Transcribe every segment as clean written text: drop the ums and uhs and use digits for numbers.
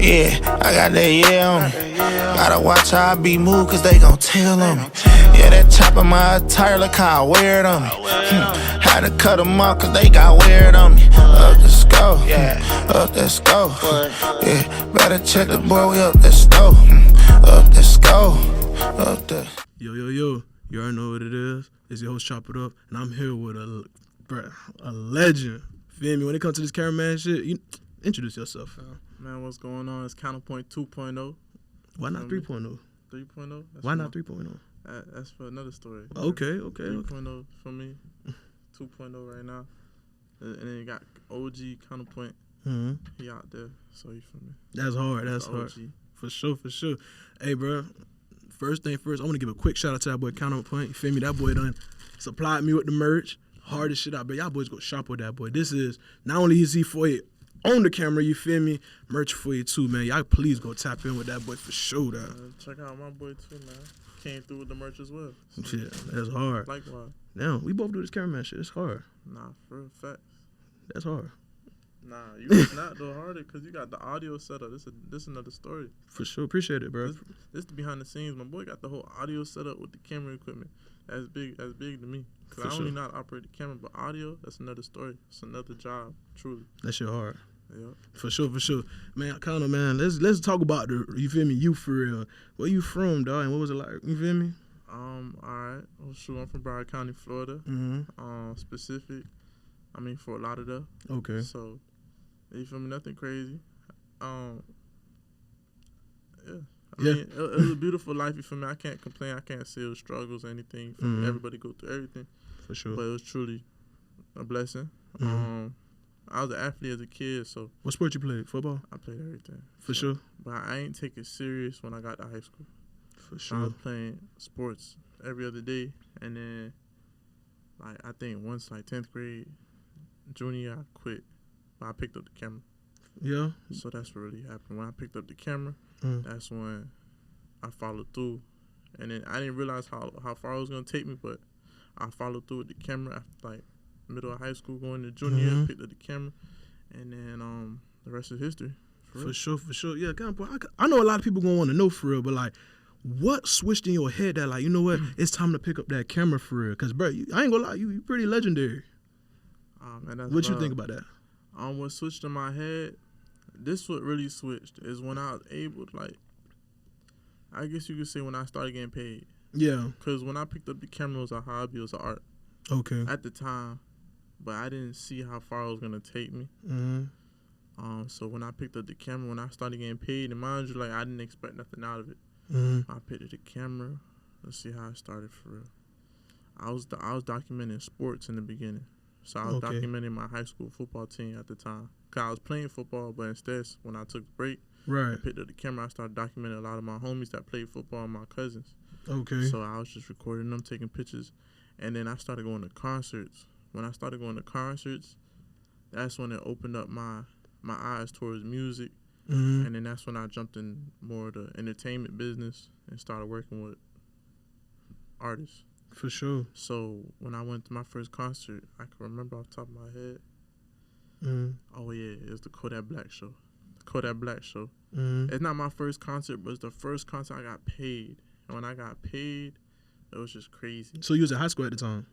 Yeah, I got that yeah on me. Gotta watch how I be moved, cause they gon' tell on me. Yeah, that chopper my attire, look how I wear it on me. Had to cut them off, cause they got weird on me. Up the scope, up the scope. Yeah, better check the boy, we up the stove. Up the scope, up the. Yo, you already know what it is. It's your host, Chop It Up, and I'm here with a legend. Feel me? When it comes to this cameraman shit, you introduce yourself, fam. Man, what's going on? It's CounterPoint 2.0. Why not 3.0? 3.0? Why not 3.0? That's for another story. Okay. 3.0 for me, 2.0 right now. And then you got OG CounterPoint. Mm-hmm. He out there, so you feel me? That's hard. That's hard. For sure. Hey, bro. First thing first, I want to give a quick shout out to that boy CounterPoint. You feel me? That boy done supplied me with the merch. Hardest shit out, but y'all boys go shop with that boy. This is not only is he for you on the camera, you feel me? Merch for you too, man. Y'all please go tap in with that boy for sure. Check out my boy too, man. Came through with the merch as well. So shit, that's hard. Likewise. Damn, we both do this cameraman shit. It's hard. Nah, for real facts. That's hard. Nah, you it's not though harder because you got the audio setup. This another story. For sure, appreciate it, bro. This the behind the scenes. My boy got the whole audio setup with the camera equipment. That's big to me. Cause I only know how to operate the camera, but audio, that's another story. It's another job, truly. That shit hard. Yeah. For sure. Man, kinda man, let's talk about you feel me, you for real. Where you from, dog, and what was it like? You feel me? Alright. Well, shoot, I'm from Broward County, Florida. Mm-hmm. Fort Lauderdale. Okay. So, you feel me? Nothing crazy. Yeah. It was a beautiful life, you feel me? I can't complain. I can't say it was struggles or anything. Mm-hmm. Everybody go through everything. For sure. But it was truly a blessing. Mm-hmm. I was an athlete as a kid, so. What sport you played? Football? I played everything. For sure. But I ain't take it serious when I got to high school. For sure. I was playing sports every other day. And then, I think once, 10th grade, junior year, I quit. But I picked up the camera. Yeah. So that's what really happened. When I picked up the camera, that's when I followed through. And then I didn't realize how far it was going to take me, but I followed through with the camera after, middle of high school, going to junior year, picked up the camera. And then the rest is history. For sure. Yeah, I know a lot of people going to want to know for real, but, what switched in your head that, you know what, it's time to pick up that camera for real? Because, bro, I ain't going to lie, you pretty legendary. What you think about that? What switched in my head, this what really switched is when I was able to, I guess you could say when I started getting paid. Yeah. Because when I picked up the camera, it was a hobby, it was an art. Okay. At the time, but I didn't see how far it was going to take me. Mm-hmm. So when I picked up the camera, when I started getting paid, and mind you, I didn't expect nothing out of it. Mm-hmm. I picked up the camera. Let's see how it started for real. I was documenting sports in the beginning. So I was documenting my high school football team at the time. Cause I was playing football, but instead, when I took the break, I picked up the camera. I started documenting a lot of my homies that played football and my cousins. Okay. So I was just recording them, taking pictures. And then I started going to concerts. When I started going to concerts, that's when it opened up my eyes towards music. Mm-hmm. And then that's when I jumped in more of the entertainment business and started working with artists. For sure. So when I went to my first concert, I can remember off the top of my head. Mm-hmm. Oh yeah, it was the Kodak Black show. Mm-hmm. It's not my first concert, but it's the first concert I got paid. And when I got paid, it was just crazy. So you was in high school at the time?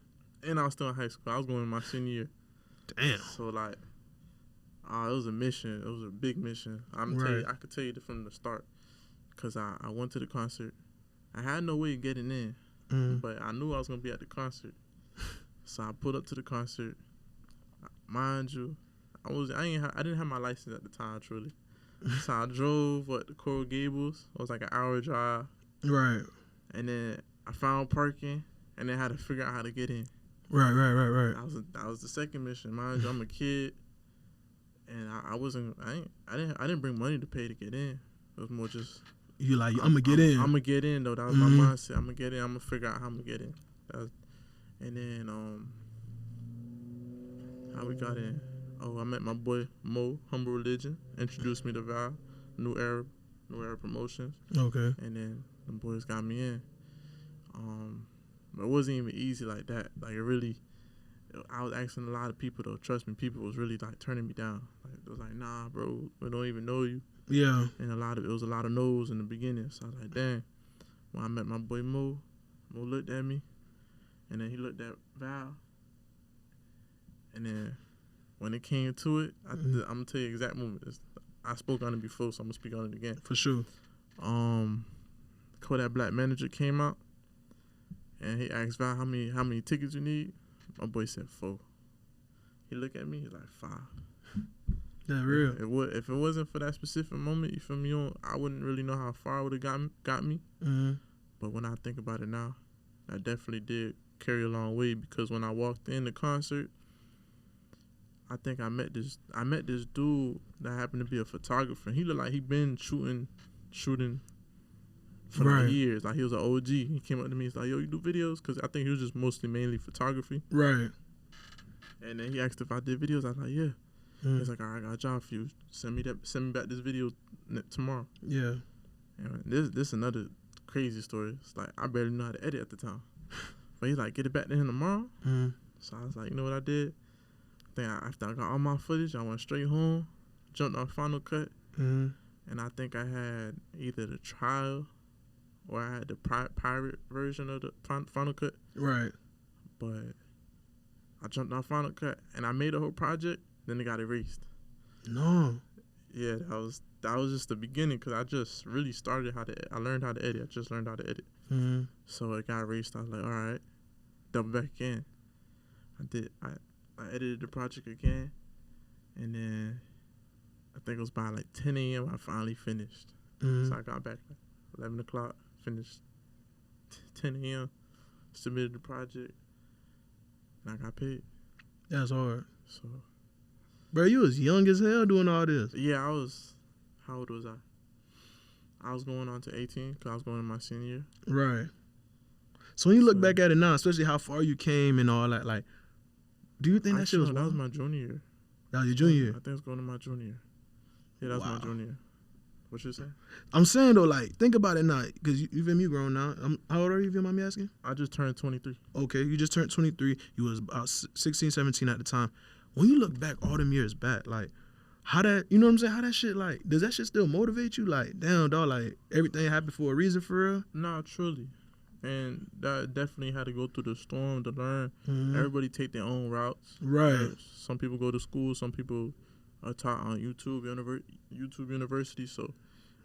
And I was still in high school. I was going in my senior year. Damn. So it was a mission. It was a big mission. I could tell you from the start, because I went to the concert. I had no way of getting in. But I knew I was gonna be at the concert, so I pulled up to the concert. Mind you, I didn't have my license at the time, truly. So I drove to Coral Gables. It was like an hour drive. Right. And then I found parking, and then had to figure out how to get in. Right. That was the second mission. Mind you, I'm a kid, and I didn't bring money to pay to get in. It was more just. You I'm gonna get in. I'm gonna get in though. That was my mindset. I'm gonna get in. I'm gonna figure out how I'm gonna get in. And then how we got in? Oh, I met my boy Mo, Humble Religion. Introduced me to Val, New Era Promotions. Okay. And then the boys got me in. But it wasn't even easy like that. I was asking a lot of people though. Trust me, people was really turning me down. It was nah, bro, we don't even know you. Yeah. And it was a lot of no's in the beginning. So I was like, dang. When I met my boy Mo looked at me, and then he looked at Val, and then when it came to it, I'm gonna tell you the exact moment. I spoke on it before, so I'm gonna speak on it again. For sure. Kodak Black manager came out, and he asked Val how many tickets you need. My boy said 4. He looked at me, he's like 5. That real. If it wasn't for that specific moment, you feel me? I wouldn't really know how far it would have got me. Mm-hmm. But when I think about it now, I definitely did carry a long way, because when I walked in the concert, I think I met this dude that happened to be a photographer. He looked like he been shooting for like years. Like he was an OG. He came up to me, he's like, "Yo, you do videos?" Because I think he was just mainly photography. Right. And then he asked if I did videos. I was like, "Yeah." He's like, "All right, I got a job for you. Send me back this video tomorrow." Yeah. And this another crazy story. It's like I barely know how to edit at the time, but he's like, "Get it back to him tomorrow." So I was like, you know what I did? After I got all my footage, I went straight home, jumped on Final Cut, and I think I had either the trial or I had the pirate version of the Final Cut. Right. But I jumped on Final Cut and I made a whole project. Then it got erased. No. Yeah, that was just the beginning, because I just really I learned how to edit. I just learned how to edit. So it got erased. I was like, all right, double back again. I edited the project again, and then I think it was by like 10 a.m. I finally finished. So I got back at 11 o'clock, finished 10 a.m., submitted the project, and I got paid. That's hard. So, bro, you was young as hell doing all this. Yeah, how old was I? I was going on to 18, because I was going to my senior year. Right. So when you look back at it now, especially how far you came and all that, like, do you think that shit was wild? That was my junior year. That was your junior year? I think I was going to my junior year. Yeah, that was my junior year. What you saying? I'm saying, though, like, think about it now, because you feel me, you grown now. How old are you, if you mind me asking? I just turned 23. Okay, you just turned 23. You was about 16, 17 at the time. When you look back all them years back, like, how that, you know what I'm saying? How that shit, like, does that shit still motivate you? Like, damn, dog, like, everything happened for a reason, for real? Nah, truly. And that definitely had to go through the storm to learn. Everybody take their own routes. Right. Some people go to school. Some people are taught on YouTube University. So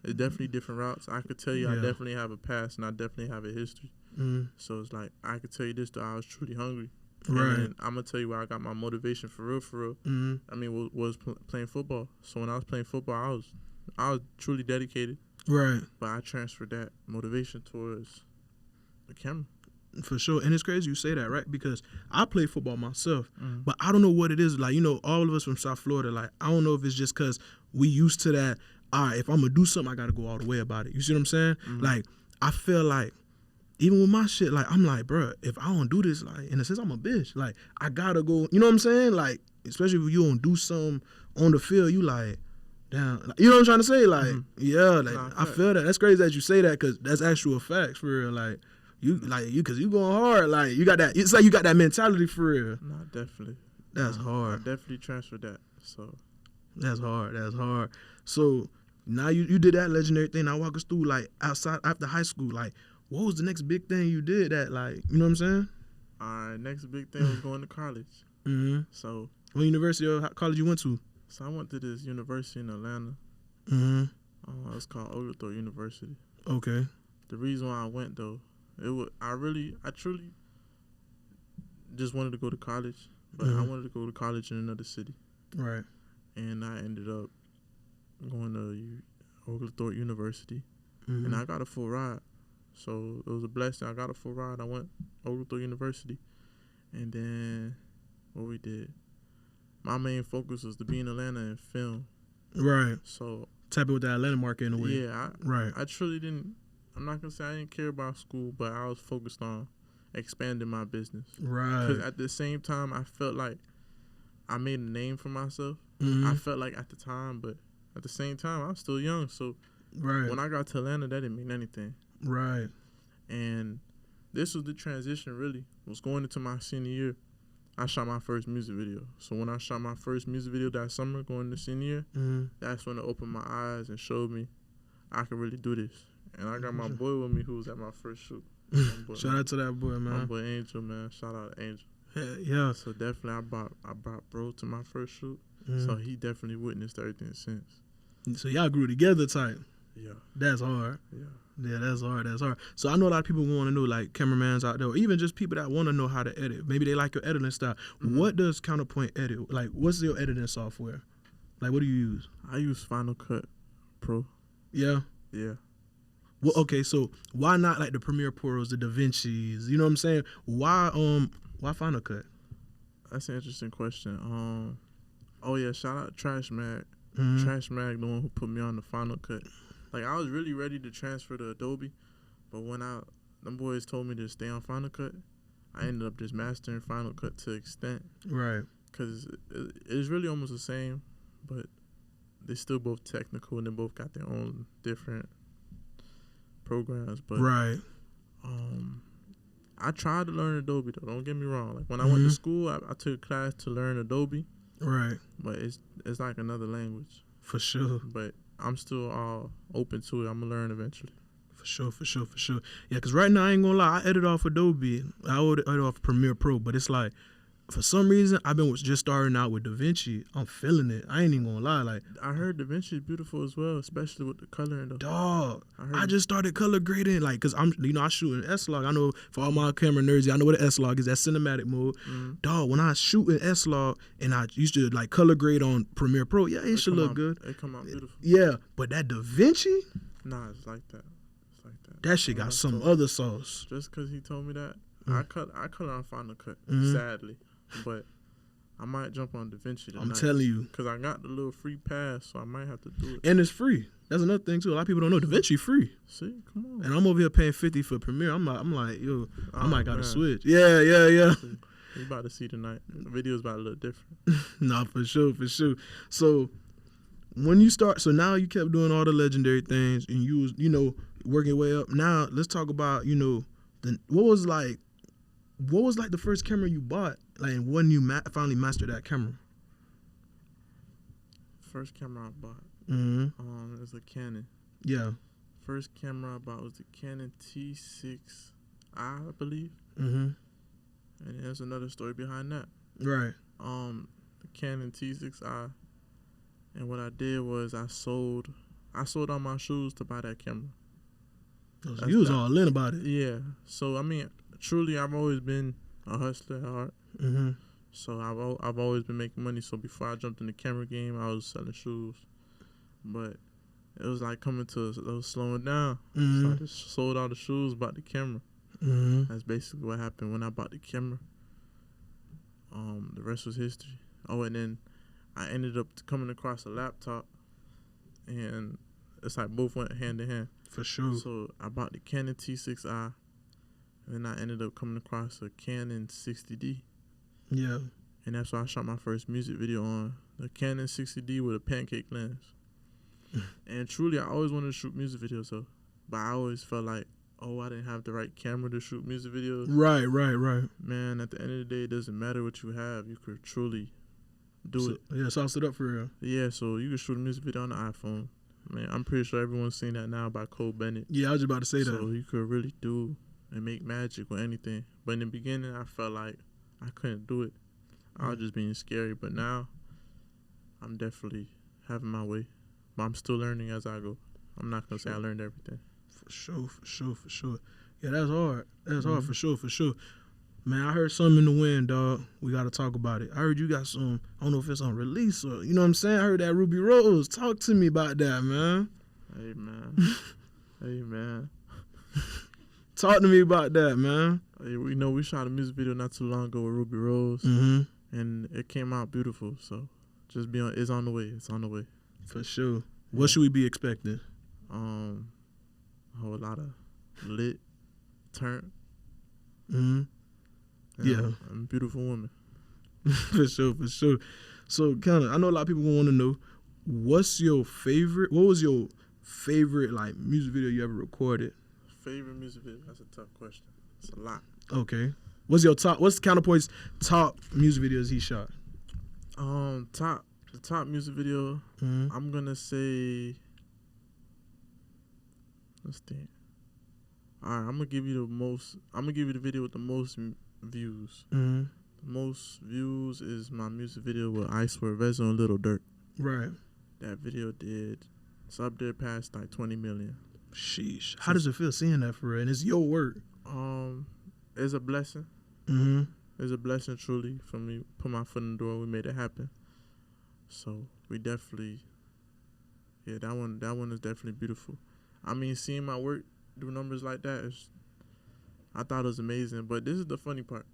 it's definitely different routes. I could tell you, I definitely have a past, and I definitely have a history. So it's like, I could tell you this, though, I was truly hungry. Right. And I'm gonna tell you where I got my motivation for real. I mean, was playing football. So when I was playing football, I was truly dedicated. Right. But I transferred that motivation towards the camera. For sure. And it's crazy you say that, right? Because I play football myself, but I don't know what it is. Like, you know, all of us from South Florida, like, I don't know if it's just because we used to that, all right, if I'm going to do something, I got to go all the way about it. You see what I'm saying? Like, I feel like, even with my shit, like, I'm like, bro, if I don't do this, like, in a sense, I'm a bitch. Like, I got to go, you know what I'm saying? Like, especially if you don't do something on the field, you like, damn. Like, you know what I'm trying to say? Like, yeah, like, I feel that. That's crazy that you say that, because that's actual facts, for real. Like, because you going hard. Like, you got that, it's like you got that mentality, for real. Nah, definitely. That's hard. I definitely transferred that, so. That's hard. So, now you did that legendary thing. Now walk us through, like, outside, after high school, like, what was the next big thing you did that, like, you know what I'm saying? All right, next big thing was going to college. So. What university or college you went to? So I went to this university in Atlanta. It's called Oglethorpe University. Okay. The reason why I went, though, I truly just wanted to go to college, but I wanted to go to college in another city. Right. And I ended up going to Oglethorpe University, and I got a full ride. So it was a blessing. I got a full ride. I went to Oglethorpe University, and then what we did, my main focus was to be in Atlanta and film. Right. So tap it with that Atlanta market in a way. Yeah. I truly didn't. I'm not gonna say I didn't care about school, but I was focused on expanding my business. Right. Because at the same time, I felt like I made a name for myself. I felt like at the time, but at the same time, I was still young. So when I got to Atlanta, that didn't mean anything. Right. And this was the transition, really. I was going into my senior year. I shot my first music video. So when I shot my first music video that summer, going to senior year, that's when it opened my eyes and showed me I could really do this. And I got my boy with me who was at my first shoot. Shout out to that boy, man. My boy Angel, man. Shout out to Angel. Yeah. So definitely I brought bro to my first shoot. So he definitely witnessed everything since. So y'all grew together type. Yeah. That's hard. Yeah. Yeah, that's hard. That's hard. So I know a lot of people want to know, like cameramans out there, or even just people that want to know how to edit. Maybe they like your editing style. What does CounterPoint edit? Like, what's your editing software? Like, what do you use? I use Final Cut Pro. Yeah. Yeah. Well, okay. So why not like the Premiere Pros, the DaVincis? You know what I'm saying? Why Final Cut? That's an interesting question. Oh yeah, shout out Trash Mag. Mm-hmm. Trash Mag, the one who put me on the Final Cut. Like, I was really ready to transfer to Adobe, but when them boys told me to stay on Final Cut, I ended up just mastering Final Cut to an extent. Right. Because it's really almost the same, but they're still both technical and they both got their own different programs. But right. I tried to learn Adobe, though. Don't get me wrong. Like, when I went to school, I took a class to learn Adobe. Right. But it's like another language. For sure. But I'm still all open to it. I'm going to learn eventually. For sure. Yeah, because right now, I ain't going to lie, I edit off Adobe. I edit off Premiere Pro, but it's like, for some reason, I've been just starting out with DaVinci. I'm feeling it. I ain't even going to lie. Like, I heard DaVinci is beautiful as well, especially with the color and the... Dog, I just started color grading, like, because I shoot in S-Log. I know for all my camera nerds, I know what an S-Log is. That cinematic mode. Dog, when I shoot in S-Log and I used to, like, color grade on Premiere Pro, yeah, it should look good. It come out beautiful. Yeah, but that DaVinci? Nah, it's like that. That shit got some other sauce. Just because he told me that, I cut on Final Cut, sadly. But I might jump on DaVinci tonight. I'm telling you. Because I got the little free pass, so I might have to do it. And it's free. That's another thing, too. A lot of people don't know DaVinci free. See? Come on. And I'm over here paying $50 for Premiere. I'm like, yo, I might got to switch. Yeah. You about to see tonight. The video's about to look different. Nah, for sure. So when you start, so now you kept doing all the legendary things and you was, working your way up. Now let's talk about, what was like the first camera you bought? Like when you finally mastered that camera? First camera I bought. It was a Canon. Yeah. First camera I bought was the Canon T6i, I believe. And there's another story behind that. Right. The Canon T6i, and what I did was I sold all my shoes to buy that camera. So you was all in about it. Yeah. So I mean, truly, I've always been a hustler at heart. So I've always been making money. So before I jumped in the camera game, I was selling shoes, but it was like it was slowing down. So I just sold all the shoes, bought the camera. That's basically what happened when I bought the camera. The rest was history. Oh, and then I ended up coming across a laptop, and it's like both went hand in hand. For sure. So I bought the Canon T6i, and then I ended up coming across a Canon 60D. Yeah. And that's why I shot my first music video on the Canon 60D with a pancake lens. And truly, I always wanted to shoot music videos, though. But I always felt like, I didn't have the right camera to shoot music videos. Right. Man, at the end of the day, it doesn't matter what you have. You could truly do it. Yeah, sauce it up for real. Yeah, so you can shoot a music video on the iPhone. Man, I'm pretty sure everyone's seen that now by Cole Bennett. Yeah, I was about to say that. So you could really do and make magic with anything. But in the beginning, I felt like I couldn't do it. I was just being scary. But now, I'm definitely having my way. But I'm still learning as I go. I'm not going to say I learned everything. For sure. Yeah, that's hard. That's hard, for sure. Man, I heard something in the wind, dog. We got to talk about it. I heard you got some, I don't know if it's on release or, you know what I'm saying? I heard that Ruby Rose. Talk to me about that, man. Hey, man. Talk to me about that, man. Hey, we shot a music video not too long ago with Ruby Rose. And it came out beautiful. So just it's on the way. It's on the way. For sure. What should we be expecting? A whole lot of lit, turn. Yeah. I'm a beautiful woman. For sure. So, I know a lot of people want to know, what was your favorite, like, music video you ever recorded? Favorite music video? That's a tough question. It's a lot. Okay. What's CounterPoint's top music videos he shot? The top music video. I'm gonna say. Let's think. All right, I'm gonna give you the video with the most views. The most views is my music video with I Swear Vezzo and Little Dirt. Right. That video it's up there past like 20 million. Sheesh. How does it feel seeing that for real? And it's your work. It's a blessing. It's a blessing truly for me. Put my foot in the door. We made it happen. So we definitely, that one is definitely beautiful. I mean, seeing my work do numbers like that I thought it was amazing. But this is the funny part.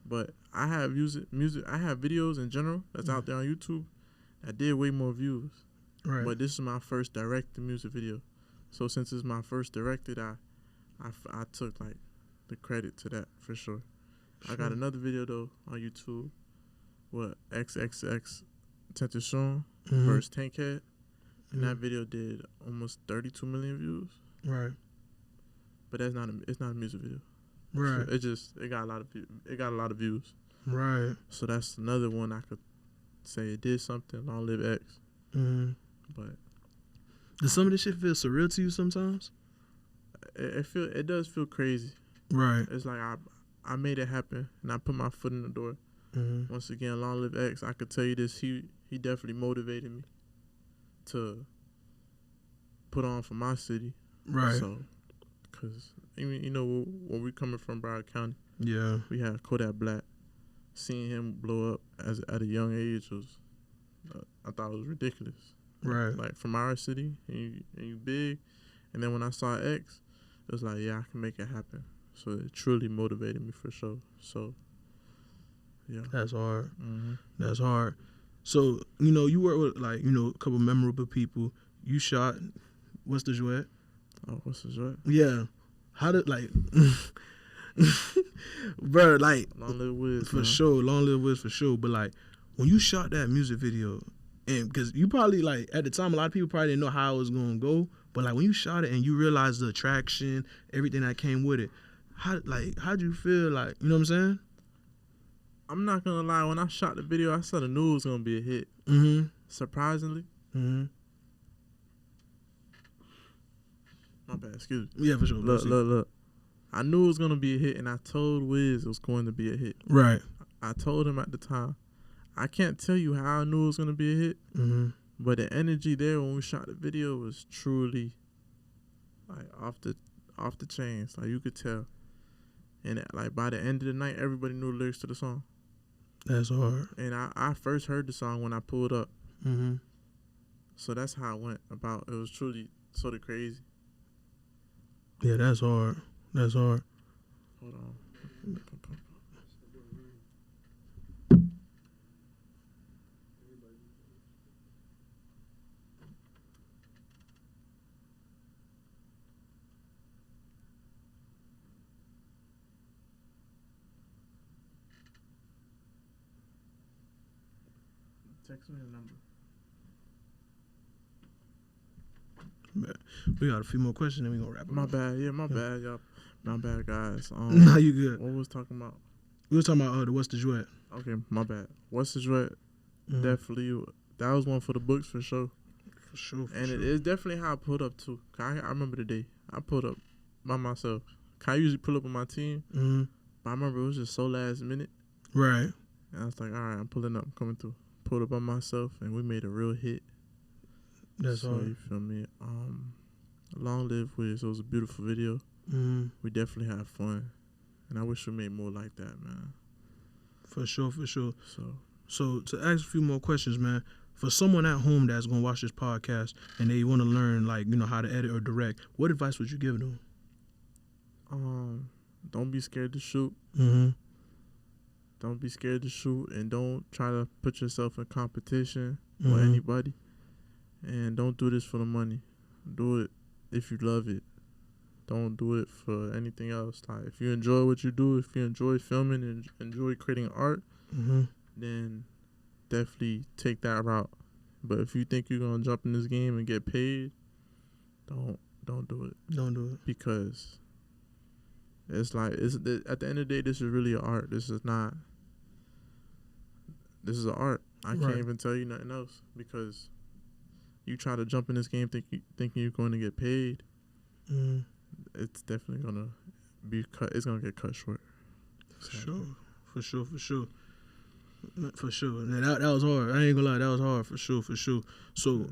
But I have music. I have videos in general that's out there on YouTube that did way more views. Right. But this is my first directed music video. So since it's my first directed, I took like the credit to that for sure. I got another video though on YouTube with XXX Tentation versus Tankhead, and that video did almost 32 million views. Right. But it's not a music video. Right. It got a lot of views. Right. So that's another one I could say it did something. Long live X. But does some of this shit feel surreal to you sometimes? It does feel crazy. Right. It's like I made it happen and I put my foot in the door. Once again, long live X. I could tell you this. He definitely motivated me to put on for my city. Right. So, cause even where we coming from, Broward County. Yeah. We had Kodak Black. Seeing him blow up at a young age was, I thought it was ridiculous. Right. Like from our city, and you big, and then when I saw X, it was like, yeah, I can make it happen. So it truly motivated me for sure. So, yeah. That's hard. That's hard. So, you work with a couple memorable people. You shot What's the Jouet? Oh, What's the Jouet? Yeah. How did bro, like Long Live Wiz for sure, Long Live Wiz for sure. But like when you shot that music video, and because you probably at the time a lot of people probably didn't know how it was gonna go, but like when you shot it and you realized the attraction, everything that came with it, how'd you feel? Like, you know what I'm saying? I'm not gonna lie, when I shot the video, I said I knew it was gonna be a hit. Surprisingly. My bad, excuse me. Yeah, for sure. Look. I knew it was gonna be a hit, and I told Wiz it was going to be a hit. Right. I told him at the time. I can't tell you how I knew it was gonna be a hit, but the energy there when we shot the video was truly like off the chains. Like you could tell, and like by the end of the night, everybody knew the lyrics to the song. That's hard. And I first heard the song when I pulled up. So that's how it went about. It was truly sort of crazy. Yeah, that's hard. That's hard. Hold on. Text me the number. We got a few more questions, then we gonna wrap it My up. bad. Yeah, my bad, y'all. My bad, guys. Nah, you good. What was talking about? We were talking about the What's the Jouet. Okay, my bad. What's the Jouet? Definitely, that was one for the books for sure. For sure. And it is definitely how I pulled up too. I remember the day I pulled up by myself. I usually pull up with my team, but I remember it was just so last minute. Right. And I was like, all right, I'm pulling up, I'm coming through. Pulled up by myself, and we made a real hit. That's hard. You feel me? Long Live Wiz. It was a beautiful video. We definitely had fun, and I wish we made more like that, man. For sure, for sure. So to ask a few more questions, man. For someone at home that's gonna watch this podcast and they want to learn, how to edit or direct, what advice would you give them? Don't be scared to shoot. Don't be scared to shoot, and don't try to put yourself in competition with anybody. And don't do this for the money. Do it if you love it. Don't do it for anything else. Like, if you enjoy what you do, if you enjoy filming and enjoy creating art, then definitely take that route. But if you think you're gonna jump in this game and get paid, don't do it. Don't do it. Because It's like at the end of the day, this is really an art. This is not. This is an art. I can't even tell you nothing else because you try to jump in this game thinking you're going to get paid. It's definitely gonna be cut. It's gonna get cut short. For sure. That was hard. I ain't gonna lie, that was hard for sure. So,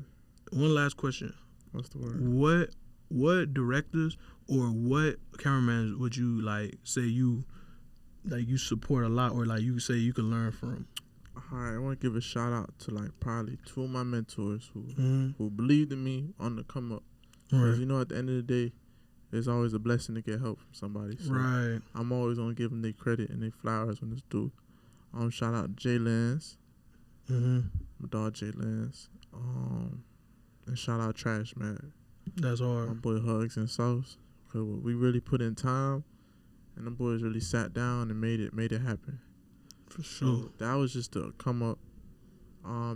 one last question. What's the word? What directors or what cameramans would you like say you support a lot, or like you say you can learn from? All right, I want to give a shout out to like probably two of my mentors who believed in me on the come up. Because you know, at the end of the day, it's always a blessing to get help from somebody. So I'm always gonna give them their credit and their flowers when it's due. Shout out Jay Lance, my dog Jay Lance, and shout out Trash Man. That's hard. My boy Hugs and Sauce, cause we really put in time, and the boys really sat down and made it happen. For sure. So that was just to come up.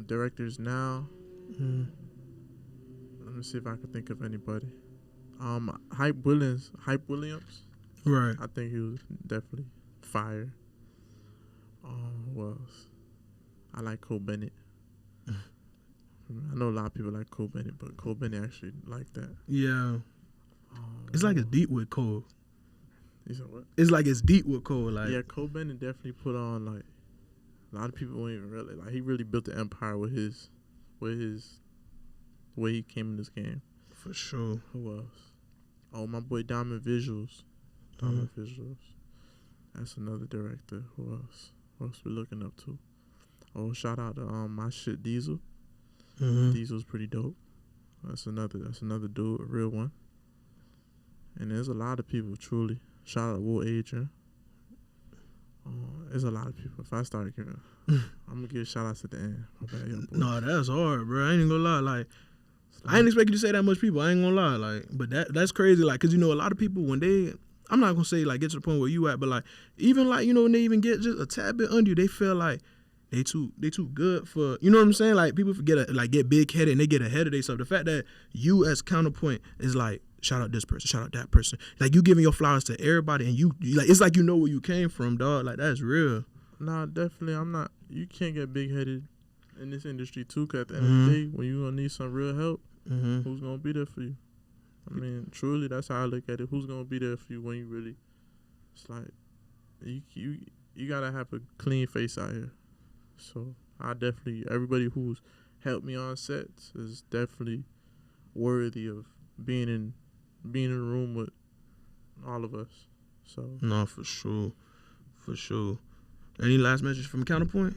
Directors now. Let me see if I can think of anybody. Hype Williams. Right. I think he was definitely fire. Who else? I like Cole Bennett. I know a lot of people like Cole Bennett, but Cole Bennett actually like that. Yeah. It's like it's deep with Cole. You said what? It's like it's deep with Cole. Like, yeah, Cole Bennett definitely put on like a lot of people won't even really like. He really built the empire with his the way he came in this game. For sure. Who else? Oh, my boy Diamond Visuals. Visuals. That's another director. Who else? Who else we looking up to? Oh, shout out to my shit Diesel. Diesel's pretty dope. That's another dude, a real one. And there's a lot of people truly. Shout out to Will Adrian. There's a lot of people. If I start giving, I'm gonna give shout outs at the end. My bad, young boy. No, that's hard, bro. I ain't gonna lie. Like, I ain't expect you to say that much people. I ain't gonna lie. Like, but that's crazy. Like, cause you know a lot of people when they, I'm not gonna say like get to the point where you at, but like even like, you know, when they even get just a tad bit under you, they feel like they too good for, you know what I'm saying? Like people forget get big headed and they get ahead of themselves. The fact that you as CounterPoint is like, shout out this person, shout out that person. Like you giving your flowers to everybody and you like, it's like you know where you came from, dog. Like that's real. Nah, definitely. I'm not. You can't get big headed in this industry too. Cause at the end of the day, when you gonna need some real help, who's gonna be there for you? I mean, truly, that's how I look at it. Who's gonna be there for you when you really? It's like you gotta have a clean face out here. So I definitely, everybody who's helped me on sets is definitely worthy of being in a room with all of us. So no, for sure. Any last message from CounterPoint?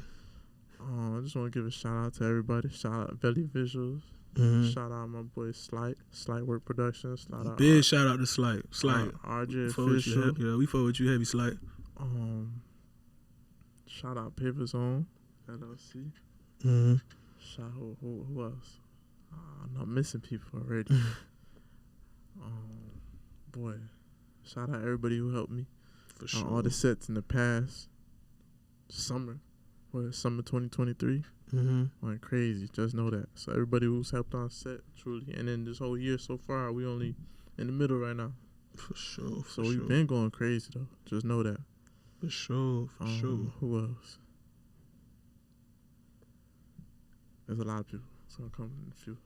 I just want to give a shout out to everybody. Shout out Valley Visuals. Shout out my boy Slight Work Productions. Big shout out to Slight. RJ Official. Yeah, we fuck with you heavy, Slight. Shout out Pivot Zone LLC. Shout out who else? I'm not missing people already. Boy, shout out everybody who helped me. For sure. All the sets in the past summer 2023. Went crazy. Just know that. So everybody who's helped on set, truly. And then this whole year so far, we only in the middle right now. For sure. So we've been going crazy though. Just know that. For sure. Who else? There's a lot of people. It's gonna come in a few.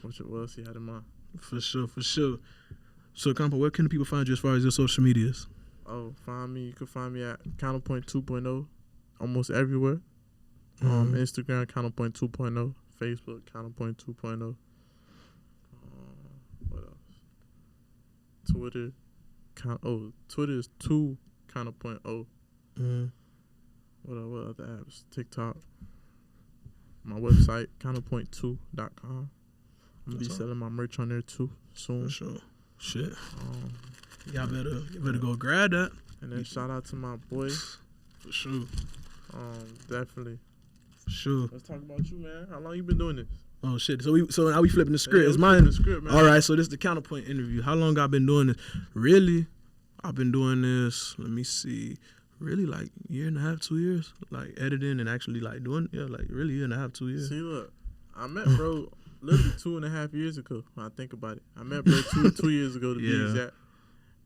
What else you had in mind? For sure. So, Compa, where can the people find you as far as your social medias? Oh, find me. You can find me at CounterPoint 2.0, almost everywhere. Instagram CounterPoint 2.0, Facebook CounterPoint 2.0. What else? Twitter. Twitter is 2 CounterPoint 0. What other apps? TikTok. My website counterpoint2.com. I'm gonna be selling my merch on there too soon. For sure. Shit. Y'all better go grab that. And then shout out to my boys. For sure. Definitely. For sure. Let's talk about you, man. How long you been doing this? Oh shit. So now we flipping the script. Yeah, it's mine. The script, man. All right. So this is the CounterPoint interview. How long I been doing this? Really, I've been doing this. Let me see. Really, like year and a half, 2 years. Like editing and actually like doing. Yeah, like really year and a half, 2 years. See, look, I met bro literally 2.5 years ago. When I think about it, I met bro two years ago to be exact.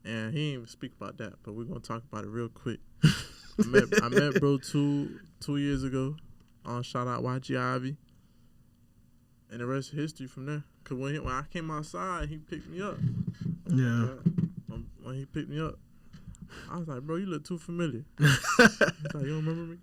And he ain't even speak about that, but we're gonna talk about it real quick. I met bro 2 years ago. Shout out YG Ivy. And the rest of history from there. Cause when I came outside, he picked me up. Yeah. When he picked me up, I was like, bro, you look too familiar. He's like, you don't remember me?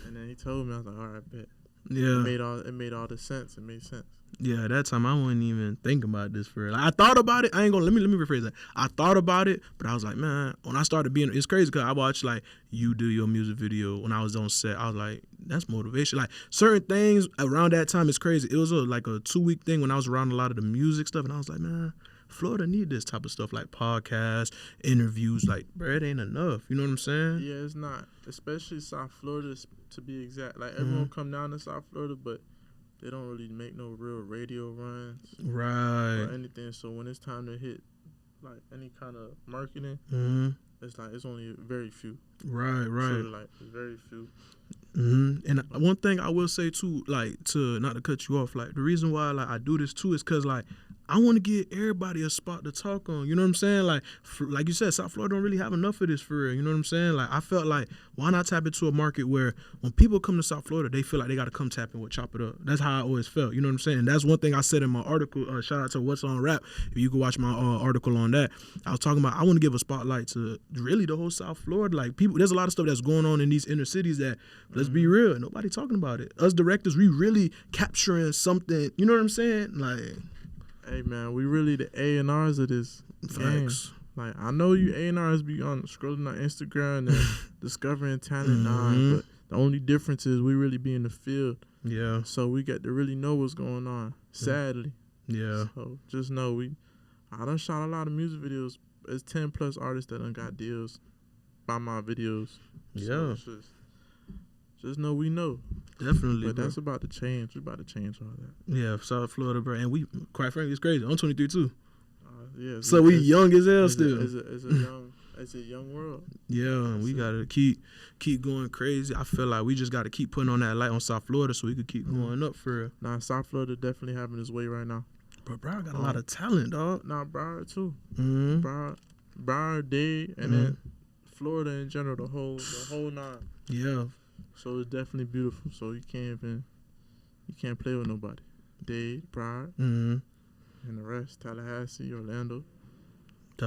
And then he told me, I was like, all right, bet. Yeah. It made all the sense. It made sense. Yeah, that time I wasn't even thinking about this for real. Like, I thought about it. I ain't gonna let me rephrase that. I thought about it, but I was like, man, when I started being, it's crazy because I watched like you do your music video when I was on set. I was like, that's motivation. Like certain things around that time is crazy. It was like a 2-week thing when I was around a lot of the music stuff, and I was like, man, Florida need this type of stuff like podcasts, interviews. Like, bro, it ain't enough. You know what I'm saying? Yeah, it's not. Especially South Florida, to be exact. Like everyone come down to South Florida, but they don't really make no real radio runs, right, or anything. So when it's time to hit like any kind of marketing, it's like it's only very few. Right. So like it's very few. And one thing I will say too, like to not to cut you off, like the reason why like I do this too is because like I want to give everybody a spot to talk on. You know what I'm saying? Like you said, South Florida don't really have enough of this for real. You know what I'm saying? Like I felt like why not tap into a market where when people come to South Florida, they feel like they got to come tap in with Chop It Up. That's how I always felt. You know what I'm saying? And that's one thing I said in my article. Shout out to What's on Rap. If you can watch my article on that, I was talking about I want to give a spotlight to really the whole South Florida. Like people, there's a lot of stuff that's going on in these inner cities that let's be real, nobody talking about it. Us directors, we really capturing something. You know what I'm saying? Like. Hey man, we really the A&Rs of this game. Like I know you A&Rs be on scrolling on Instagram and discovering talent, but the only difference is we really be in the field. Yeah. So we get to really know what's going on. Sadly. Yeah. So just know I done shot a lot of music videos. There's 10 plus artists that done got deals by my videos. Yeah. So just know we know. Definitely. But that's about to change. We about to change all that. Yeah, South Florida, bro. And we, quite frankly, it's crazy. I'm 23 too. Yeah. So we young as hell still. It's a young world. Yeah, we gotta keep going crazy. I feel like we just gotta keep putting on that light on South Florida so we could keep going up for real. Nah, South Florida definitely having its way right now. But Broward got a lot of talent, dog. Nah, Broward too. Broward, Dade, and then Florida in general, the whole nine. Yeah. So it's definitely beautiful. So you can't play with nobody. Dade, Broward, and the rest, Tallahassee, Orlando. We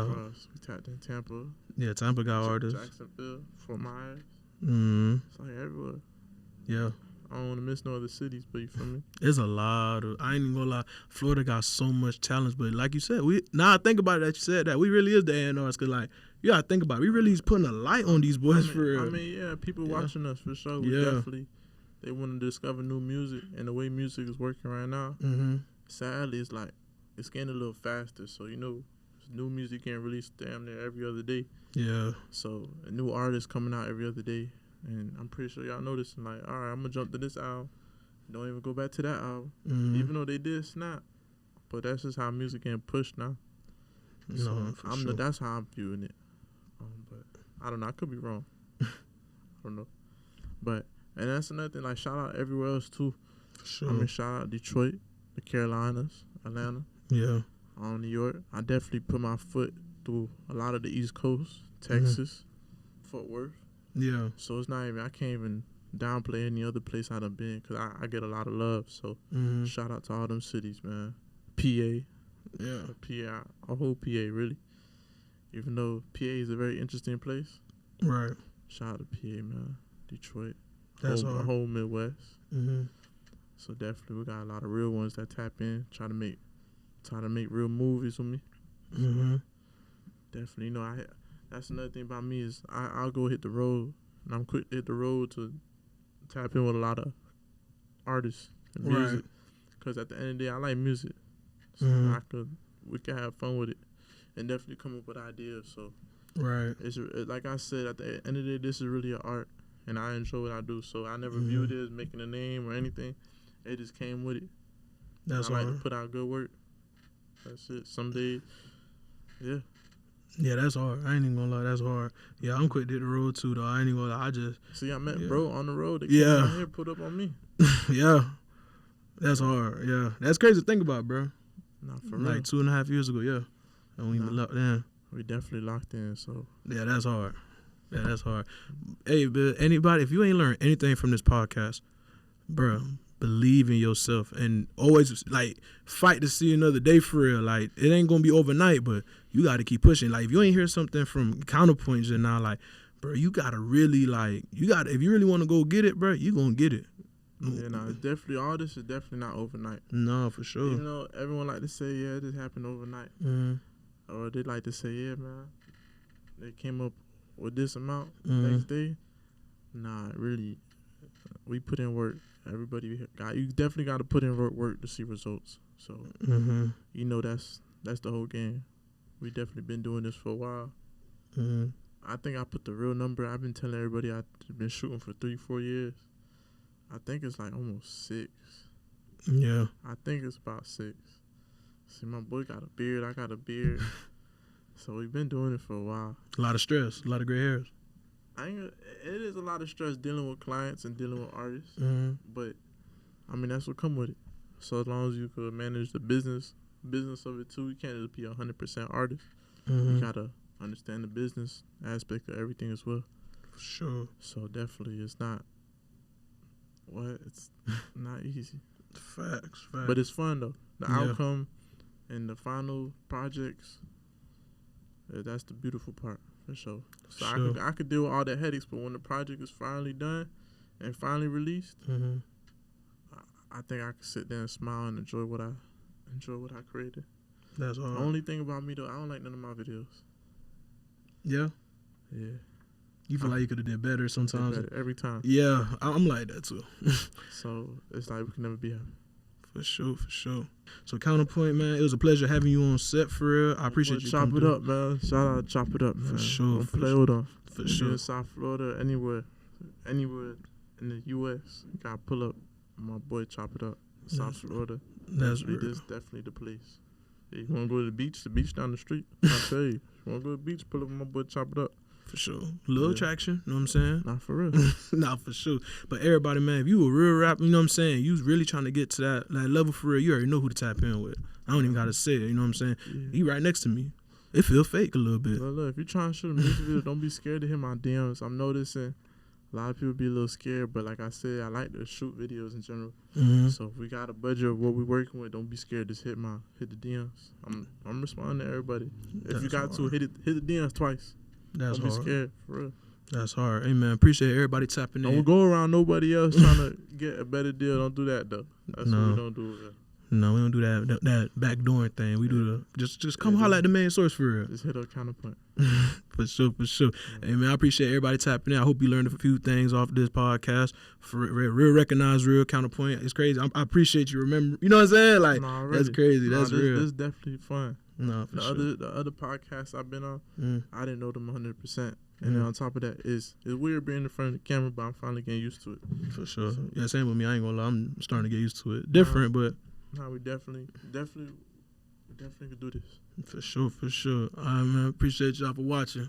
tapped in Tampa. Yeah, Tampa got artists. Jacksonville, Fort Myers. It's like everywhere. Yeah. I don't want to miss no other cities, but you feel me? There's a lot of, I ain't even gonna lie, Florida got so much talent, but like you said, now I think about it that you said that, we really is the A&Rs, because like, you gotta think about it, we really is putting a light on these boys for real. I mean, yeah, people watching us for sure. We definitely, they want to discover new music, and the way music is working right now, sadly, it's like, it's getting a little faster, so you know, new music getting released damn near every other day. Yeah. So, a new artist coming out every other day. And I'm pretty sure y'all noticed, like, all right, I'm going to jump to this album. Don't even go back to that album. Even though they did snap. But that's just how music getting pushed now. So sure. That's how I'm viewing it. But I don't know. I could be wrong. I don't know. But, and that's another thing, like, shout out everywhere else, too. For sure. I mean, shout out Detroit, the Carolinas, Atlanta. Yeah. New York. I definitely put my foot through a lot of the East Coast, Texas, Fort Worth. Yeah. So it's not even, I can't even downplay any other place I done been because I get a lot of love. So shout out to all them cities, man. PA. Yeah. PA, a whole PA, really. Even though PA is a very interesting place. Right. Shout out to PA, man. Detroit. That's the whole Midwest. So definitely we got a lot of real ones that tap in, try to make real movies with me. So definitely, you know, that's another thing about me is I'll go hit the road, and I'm quick to hit the road to tap in with a lot of artists and music. Because at the end of the day, I like music. So we can have fun with it and definitely come up with ideas. So it's like I said, at the end of the day, this is really an art, and I enjoy what I do. So I never viewed it as making a name or anything. It just came with it. That's I like to put out good work. That's it. Some days, yeah. Yeah, that's hard. I ain't even gonna lie, that's hard. Yeah, I'm quick to hit the road too, though. I ain't even gonna lie. I just see. I met bro on the road. They came out here, put up on me. Yeah, that's hard. Yeah, that's crazy to think about, bro. Nah, for real. Like 2.5 years ago. Yeah, and we locked in. We definitely locked in. So yeah, that's hard. Yeah, that's hard. Hey, but anybody, if you ain't learned anything from this podcast, bro, believe in yourself and always like fight to see another day for real. Like it ain't gonna be overnight, but you got to keep pushing. Like if you ain't hear something from CounterPoint just now, like bro, you gotta really if you really want to go get it, bro, you gonna get it. Yeah, no, it's definitely all this is definitely not overnight. No, for sure. You know, everyone like to say, yeah, this happened overnight, or they like to say, yeah, man, they came up with this amount next day. Nah, really, we put in work. Everybody you definitely got to put in work to see results. So you know that's the whole game. We definitely been doing this for a while. I think I put the real number. I've been telling everybody I've been shooting for 3-4 years. I think it's like almost 6. Yeah. I think it's about 6. See, my boy got a beard. I got a beard. So we've been doing it for a while. A lot of stress. A lot of gray hairs. It is a lot of stress dealing with clients and dealing with artists. But, I mean, that's what come with it. So as long as you could manage the business of it too, you can't just be 100% artist. You got to understand the business aspect of everything as well. For sure. So definitely it's not easy. Facts. But it's fun though. The outcome and the final projects, that's the beautiful part for sure. So I could deal with all the headaches, but when the project is finally done and finally released, I think I could sit there and smile and enjoy what I created. That's all. The only thing about me though, I don't like none of my videos. Yeah. Yeah. You feel like you could have did better sometimes. Better every time. Yeah, I'm like that too. So it's like we can never be happy. For sure. So CounterPoint, man, it was a pleasure having you on set for real. I appreciate you. Chop it up, man. Shout out, Chop It Up, man. For sure. Play with them. For sure. In South Florida, anywhere in the U.S. You gotta pull up my boy Chop It Up. South Florida. That's This definitely the place. You want to go to the beach down the street. I tell you. You want to go to the beach, pull up my boy Chop It Up. For sure. Little traction, you know what I'm saying? Not for real. Not for sure. But everybody, man, if you a real rapper, you know what I'm saying? You was really trying to get to that level for real, you already know who to tap in with. I don't even got to say it, you know what I'm saying? Yeah. He right next to me. It feel fake a little bit. Look, if you're trying to shoot a music video, don't be scared to hit my DMs. I'm noticing a lot of people be a little scared, but like I said, I like to shoot videos in general. So if we got a budget of what we're working with, don't be scared. Just hit the DMs. I'm responding to everybody. If you got to hit the DMs twice. That's don't hard. be scared, for real. That's hard. Hey, man, appreciate everybody tapping in. Don't go around nobody else trying to get a better deal. Don't do that, though. That's what we don't do. No, we don't do that backdooring thing. We do the just come holler at the main source for real. Just hit up CounterPoint. For sure. Hey, man, I appreciate everybody tapping in. I hope you learned a few things off this podcast. For real recognize real CounterPoint. It's crazy. I appreciate you remember. You know what I'm saying? Like that's crazy. That's real. This is definitely fun. No, for sure. The other podcasts I've been on, I didn't know them 100%. And then on top of that, it's weird being in front of the camera, but I'm finally getting used to it. For sure. Yeah, same with me. I ain't gonna lie. I'm starting to get used to it. Different, but. No, we definitely could do this. For sure. All right, man. Appreciate y'all for watching.